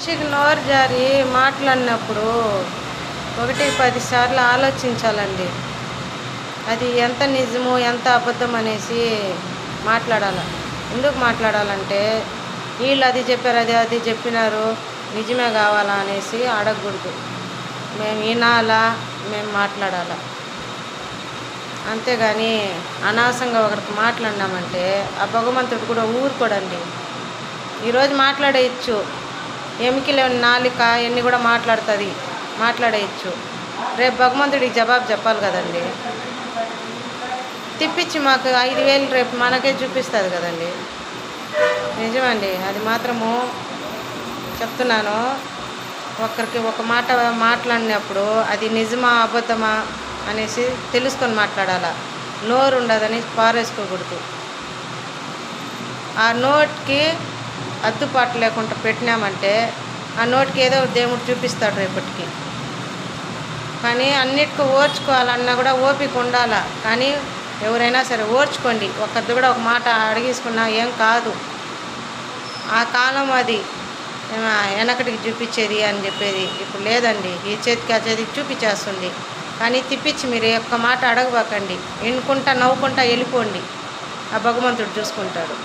మనిషికి నోరు జారి మాట్లాడినప్పుడు 1, 10 సార్లు ఆలోచించాలండి. అది ఎంత నిజము, ఎంత అబద్ధం అనేసి మాట్లాడాలి. ఎందుకు మాట్లాడాలంటే వీళ్ళు అది చెప్పారు, అది చెప్పినారు, నిజమే కావాలా అనేసి అడగకూడదు. మేము వినాలా, మేము మాట్లాడాలా. అంతేగాని అనవసరంగా ఒకరికి మాట్లాడినామంటే ఆ భగవంతుడు కూడా ఊరుకోడండి. ఈరోజు మాట్లాడేయచ్చు, ఎమికలేని నాలిక ఎన్ని కూడా మాట్లాడేయచ్చు. రేపు భగవంతుడికి జవాబు చెప్పాలి కదండి. తిప్పించి మాకు 5,000 రేపు మనకే చూపిస్తుంది కదండి. నిజమండి, అది మాత్రము చెప్తున్నాను. ఒకరికి ఒక మాట మాట్లాడినప్పుడు అది నిజమా అబద్ధమా అనేసి తెలుసుకొని మాట్లాడాలా. నోరు ఉండదని పారేసుకోకూడదు. ఆ నోటికి అద్దుపాటు లేకుండా పెట్టినామంటే ఆ నోటికి ఏదో దేవుడు చూపిస్తాడు రేపటికి. కానీ అన్నిటికీ ఓర్చుకోవాలన్నా కూడా ఓపిక ఉండాలా. కానీ ఎవరైనా సరే ఓర్చుకోండి. ఒకరిది కూడా ఒక మాట అడిగేసుకున్నా ఏం కాదు. ఆ కాలం అది వెనకటికి చూపించేది అని చెప్పేది ఇప్పుడు లేదండి. ఈ చేతికి ఆ చేతికి చూపించేస్తుంది. కానీ తిప్పించి మీరు ఒక్క మాట అడగబాకండి. వినుకుంటా నవ్వుకుంటా వెళ్ళిపోండి. ఆ భగవంతుడు చూసుకుంటాడు.